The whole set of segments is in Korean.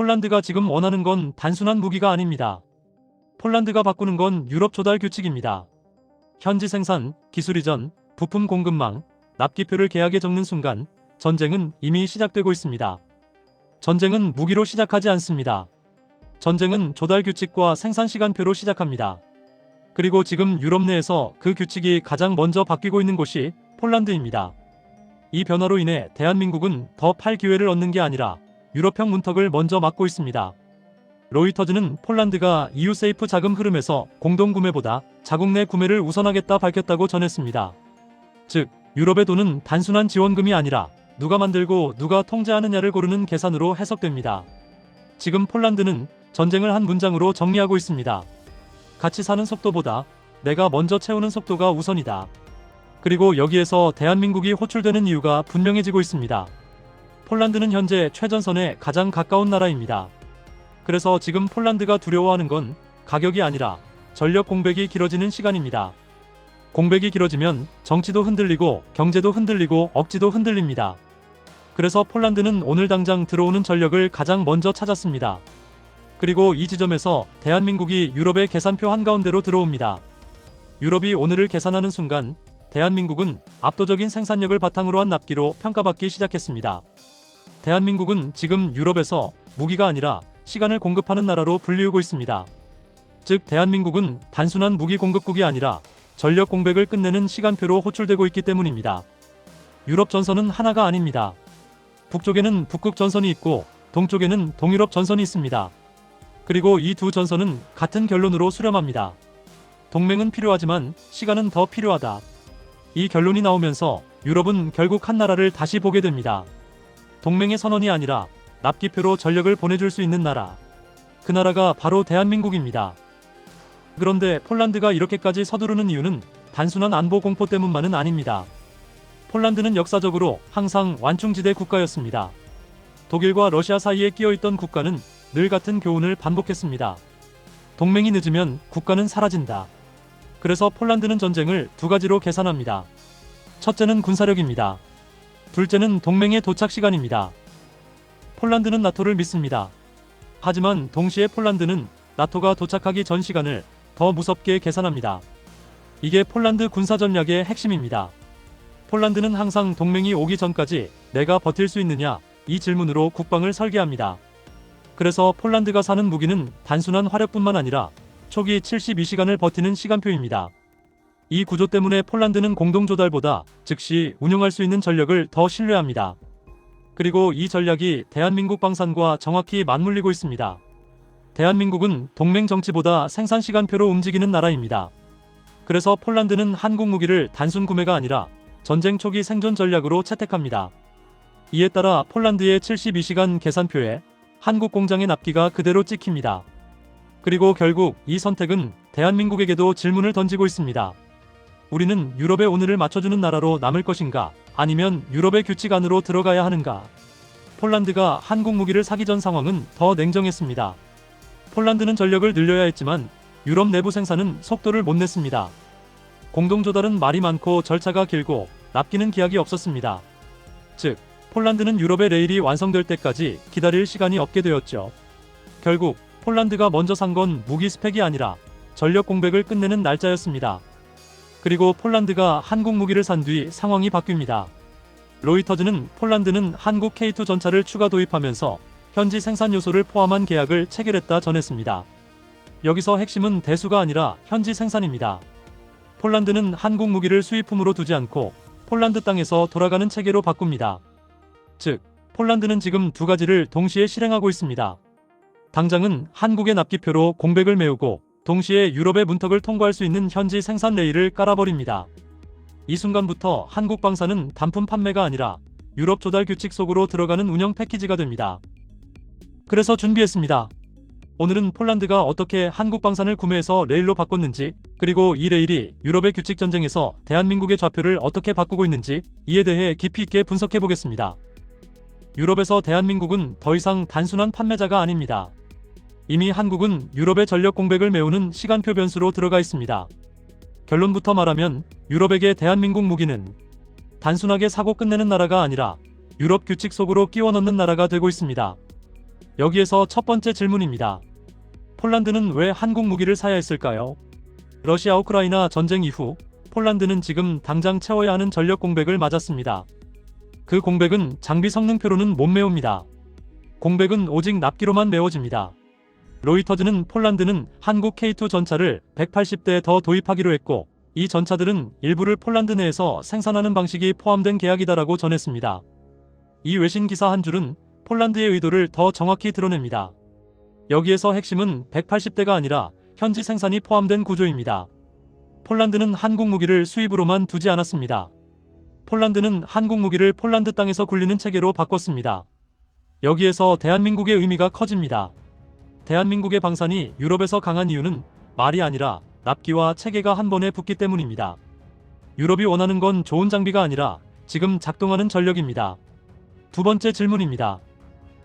폴란드가 지금 원하는 건 단순한 무기가 아닙니다. 폴란드가 바꾸는 건 유럽 조달 규칙입니다. 현지 생산, 기술 이전, 부품 공급망, 납기표를 계약에 적는 순간 전쟁은 이미 시작되고 있습니다. 전쟁은 무기로 시작하지 않습니다. 전쟁은 조달 규칙과 생산 시간표로 시작합니다. 그리고 지금 유럽 내에서 그 규칙이 가장 먼저 바뀌고 있는 곳이 폴란드입니다. 이 변화로 인해 대한민국은 더 팔 기회를 얻는 게 아니라 유럽형 문턱을 먼저 막고 있습니다. 로이터즈는 폴란드가 EU 세이프 자금 흐름에서 공동구매보다 자국 내 구매를 우선하겠다 밝혔다고 전했습니다. 즉, 유럽의 돈은 단순한 지원금이 아니라 누가 만들고 누가 통제하느냐를 고르는 계산으로 해석됩니다. 지금 폴란드는 전쟁을 한 문장으로 정리하고 있습니다. 같이 사는 속도보다 내가 먼저 채우는 속도가 우선이다. 그리고 여기에서 대한민국이 호출되는 이유가 분명해지고 있습니다. 폴란드는 현재 최전선에 가장 가까운 나라입니다. 그래서 지금 폴란드가 두려워하는 건 가격이 아니라 전력 공백이 길어지는 시간입니다. 공백이 길어지면 정치도 흔들리고 경제도 흔들리고 억지도 흔들립니다. 그래서 폴란드는 오늘 당장 들어오는 전력을 가장 먼저 찾았습니다. 그리고 이 지점에서 대한민국이 유럽의 계산표 한가운데로 들어옵니다. 유럽이 오늘을 계산하는 순간 대한민국은 압도적인 생산력을 바탕으로 한 납기로 평가받기 시작했습니다. 대한민국은 지금 유럽에서 무기가 아니라 시간을 공급하는 나라로 불리우고 있습니다. 즉, 대한민국은 단순한 무기 공급국이 아니라 전력 공백을 끝내는 시간표로 호출되고 있기 때문입니다. 유럽 전선은 하나가 아닙니다. 북쪽에는 북극 전선이 있고 동쪽에는 동유럽 전선이 있습니다. 그리고 이 두 전선은 같은 결론으로 수렴합니다. 동맹은 필요하지만 시간은 더 필요하다. 이 결론이 나오면서 유럽은 결국 한 나라를 다시 보게 됩니다. 동맹의 선언이 아니라 납기표로 전력을 보내줄 수 있는 나라. 그 나라가 바로 대한민국입니다. 그런데 폴란드가 이렇게까지 서두르는 이유는 단순한 안보 공포 때문만은 아닙니다. 폴란드는 역사적으로 항상 완충지대 국가였습니다. 독일과 러시아 사이에 끼어있던 국가는 늘 같은 교훈을 반복했습니다. 동맹이 늦으면 국가는 사라진다. 그래서 폴란드는 전쟁을 두 가지로 계산합니다. 첫째는 군사력입니다. 둘째는 동맹의 도착 시간입니다. 폴란드는 나토를 믿습니다. 하지만 동시에 폴란드는 나토가 도착하기 전 시간을 더 무섭게 계산합니다. 이게 폴란드 군사 전략의 핵심입니다. 폴란드는 항상 동맹이 오기 전까지 내가 버틸 수 있느냐 이 질문으로 국방을 설계합니다. 그래서 폴란드가 사는 무기는 단순한 화력뿐만 아니라 초기 72시간을 버티는 시간표입니다. 이 구조 때문에 폴란드는 공동조달보다 즉시 운용할 수 있는 전력을 더 신뢰합니다. 그리고 이 전략이 대한민국 방산과 정확히 맞물리고 있습니다. 대한민국은 동맹 정치보다 생산 시간표로 움직이는 나라입니다. 그래서 폴란드는 한국 무기를 단순 구매가 아니라 전쟁 초기 생존 전략으로 채택합니다. 이에 따라 폴란드의 72시간 계산표에 한국 공장의 납기가 그대로 찍힙니다. 그리고 결국 이 선택은 대한민국에게도 질문을 던지고 있습니다. 우리는 유럽의 오늘을 맞춰주는 나라로 남을 것인가? 아니면 유럽의 규칙 안으로 들어가야 하는가? 폴란드가 한국 무기를 사기 전 상황은 더 냉정했습니다. 폴란드는 전력을 늘려야 했지만 유럽 내부 생산은 속도를 못 냈습니다. 공동조달은 말이 많고 절차가 길고 납기는 기약이 없었습니다. 즉, 폴란드는 유럽의 레일이 완성될 때까지 기다릴 시간이 없게 되었죠. 결국 폴란드가 먼저 산 건 무기 스펙이 아니라 전력 공백을 끝내는 날짜였습니다. 그리고 폴란드가 한국 무기를 산 뒤 상황이 바뀝니다. 로이터즈는 폴란드는 한국 K2 전차를 추가 도입하면서 현지 생산 요소를 포함한 계약을 체결했다 전했습니다. 여기서 핵심은 대수가 아니라 현지 생산입니다. 폴란드는 한국 무기를 수입품으로 두지 않고 폴란드 땅에서 돌아가는 체계로 바꿉니다. 즉, 폴란드는 지금 두 가지를 동시에 실행하고 있습니다. 당장은 한국의 납기표로 공백을 메우고 동시에 유럽의 문턱을 통과할 수 있는 현지 생산 레일을 깔아버립니다. 이 순간부터 한국 방산은 단품 판매가 아니라 유럽 조달 규칙 속으로 들어가는 운영 패키지가 됩니다. 그래서 준비했습니다. 오늘은 폴란드가 어떻게 한국 방산을 구매해서 레일로 바꿨는지, 그리고 이 레일이 유럽의 규칙 전쟁에서 대한민국의 좌표를 어떻게 바꾸고 있는지 이에 대해 깊이 있게 분석해 보겠습니다. 유럽에서 대한민국은 더 이상 단순한 판매자가 아닙니다. 이미 한국은 유럽의 전력 공백을 메우는 시간표 변수로 들어가 있습니다. 결론부터 말하면 유럽에게 대한민국 무기는 단순하게 사고 끝내는 나라가 아니라 유럽 규칙 속으로 끼워 넣는 나라가 되고 있습니다. 여기에서 첫 번째 질문입니다. 폴란드는 왜 한국 무기를 사야 했을까요? 러시아 우크라이나 전쟁 이후 폴란드는 지금 당장 채워야 하는 전력 공백을 맞았습니다. 그 공백은 장비 성능표로는 못 메웁니다. 공백은 오직 납기로만 메워집니다. 로이터즈는 폴란드는 한국 K2 전차를 180대 더 도입하기로 했고 이 전차들은 일부를 폴란드 내에서 생산하는 방식이 포함된 계약이다라고 전했습니다. 이 외신 기사 한 줄은 폴란드의 의도를 더 정확히 드러냅니다. 여기에서 핵심은 180대가 아니라 현지 생산이 포함된 구조입니다. 폴란드는 한국 무기를 수입으로만 두지 않았습니다. 폴란드는 한국 무기를 폴란드 땅에서 굴리는 체계로 바꿨습니다. 여기에서 대한민국의 의미가 커집니다. 대한민국의 방산이 유럽에서 강한 이유는 말이 아니라 납기와 체계가 한 번에 붙기 때문입니다. 유럽이 원하는 건 좋은 장비가 아니라 지금 작동하는 전력입니다. 두 번째 질문입니다.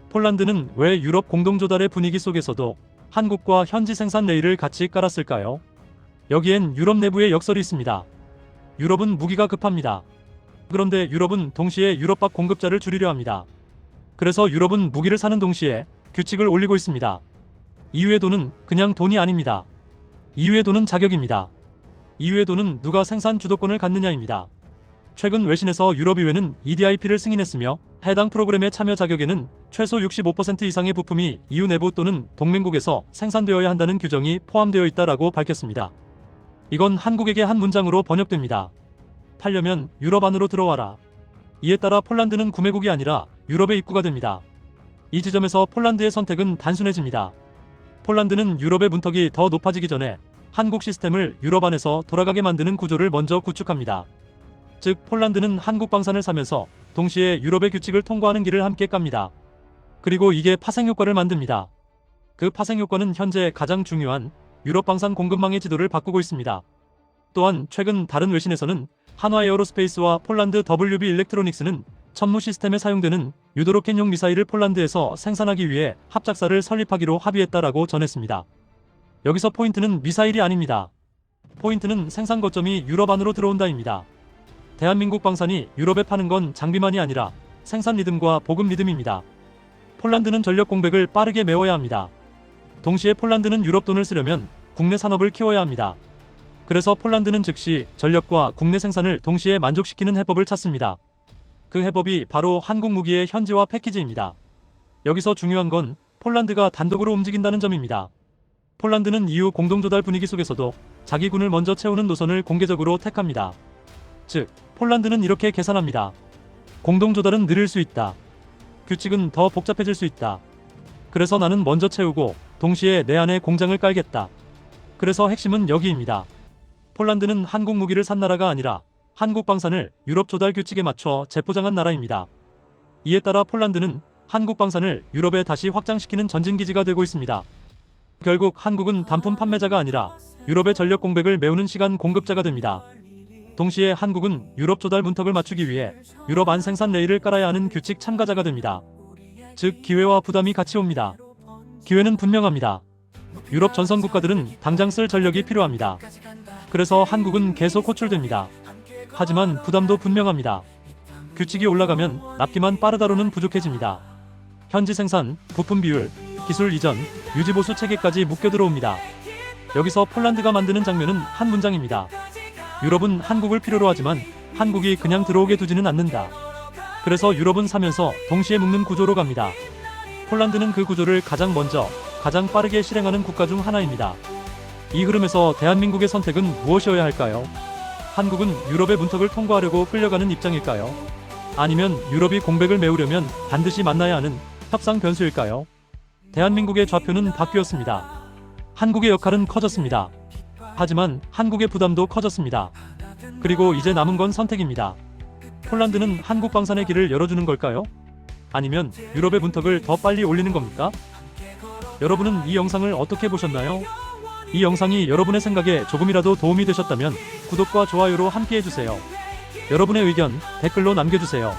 폴란드는 왜 유럽 공동조달의 분위기 속에서도 한국과 현지 생산 레일을 같이 깔았을까요? 여기엔 유럽 내부의 역설이 있습니다. 유럽은 무기가 급합니다. 그런데 유럽은 동시에 유럽 밖 공급자를 줄이려 합니다. 그래서 유럽은 무기를 사는 동시에 규칙을 올리고 있습니다. 이유의 돈은 그냥 돈이 아닙니다. 이유의 돈은 자격입니다. 이유의 돈은 누가 생산 주도권을 갖느냐입니다. 최근 외신에서 유럽의회는 EDIP를 승인했으며 해당 프로그램의 참여 자격에는 최소 65% 이상의 부품이 EU 내부 또는 동맹국에서 생산되어야 한다는 규정이 포함되어 있다라고 밝혔습니다. 이건 한국에게 한 문장으로 번역됩니다. 팔려면 유럽 안으로 들어와라. 이에 따라 폴란드는 구매국이 아니라 유럽의 입구가 됩니다. 이 지점에서 폴란드의 선택은 단순해집니다. 폴란드는 유럽의 문턱이 더 높아지기 전에 한국 시스템을 유럽 안에서 돌아가게 만드는 구조를 먼저 구축합니다. 즉 폴란드는 한국 방산을 사면서 동시에 유럽의 규칙을 통과하는 길을 함께 깝니다. 그리고 이게 파생효과를 만듭니다. 그 파생효과는 현재 가장 중요한 유럽 방산 공급망의 지도를 바꾸고 있습니다. 또한 최근 다른 외신에서는 한화 에어로스페이스와 폴란드 WB 일렉트로닉스는 천무 시스템에 사용되는 유도로켓용 미사일을 폴란드에서 생산하기 위해 합작사를 설립하기로 합의했다라고 전했습니다. 여기서 포인트는 미사일이 아닙니다. 포인트는 생산 거점이 유럽 안으로 들어온다입니다. 대한민국 방산이 유럽에 파는 건 장비만이 아니라 생산 리듬과 보급 리듬입니다. 폴란드는 전력 공백을 빠르게 메워야 합니다. 동시에 폴란드는 유럽 돈을 쓰려면 국내 산업을 키워야 합니다. 그래서 폴란드는 즉시 전력과 국내 생산을 동시에 만족시키는 해법을 찾습니다. 그 해법이 바로 한국 무기의 현지화 패키지입니다. 여기서 중요한 건 폴란드가 단독으로 움직인다는 점입니다. 폴란드는 EU 공동조달 분위기 속에서도 자기 군을 먼저 채우는 노선을 공개적으로 택합니다. 즉, 폴란드는 이렇게 계산합니다. 공동조달은 느릴 수 있다. 규칙은 더 복잡해질 수 있다. 그래서 나는 먼저 채우고 동시에 내 안에 공장을 깔겠다. 그래서 핵심은 여기입니다. 폴란드는 한국 무기를 산 나라가 아니라 한국 방산을 유럽 조달 규칙에 맞춰 재포장한 나라입니다. 이에 따라 폴란드는 한국 방산을 유럽에 다시 확장시키는 전진기지가 되고 있습니다. 결국 한국은 단품 판매자가 아니라 유럽의 전력 공백을 메우는 시간 공급자가 됩니다. 동시에 한국은 유럽 조달 문턱을 맞추기 위해 유럽 안 생산 레일을 깔아야 하는 규칙 참가자가 됩니다. 즉 기회와 부담이 같이 옵니다. 기회는 분명합니다. 유럽 전선 국가들은 당장 쓸 전력이 필요합니다. 그래서 한국은 계속 호출됩니다. 하지만 부담도 분명합니다. 규칙이 올라가면 납기만 빠르다로는 부족해집니다. 현지 생산, 부품 비율, 기술 이전, 유지 보수 체계까지 묶여 들어옵니다. 여기서 폴란드가 만드는 장면은 한 문장입니다. 유럽은 한국을 필요로 하지만 한국이 그냥 들어오게 두지는 않는다. 그래서 유럽은 사면서 동시에 묶는 구조로 갑니다. 폴란드는 그 구조를 가장 먼저, 가장 빠르게 실행하는 국가 중 하나입니다. 이 흐름에서 대한민국의 선택은 무엇이어야 할까요? 한국은 유럽의 문턱을 통과하려고 끌려가는 입장일까요? 아니면 유럽이 공백을 메우려면 반드시 만나야 하는 협상 변수일까요? 대한민국의 좌표는 바뀌었습니다. 한국의 역할은 커졌습니다. 하지만 한국의 부담도 커졌습니다. 그리고 이제 남은 건 선택입니다. 폴란드는 한국 방산의 길을 열어주는 걸까요? 아니면 유럽의 문턱을 더 빨리 올리는 겁니까? 여러분은 이 영상을 어떻게 보셨나요? 이 영상이 여러분의 생각에 조금이라도 도움이 되셨다면 구독과 좋아요로 함께 해주세요. 여러분의 의견 댓글로 남겨주세요.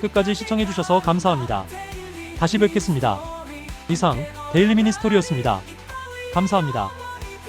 끝까지 시청해주셔서 감사합니다. 다시 뵙겠습니다. 이상 데일리 미니스토리였습니다. 감사합니다.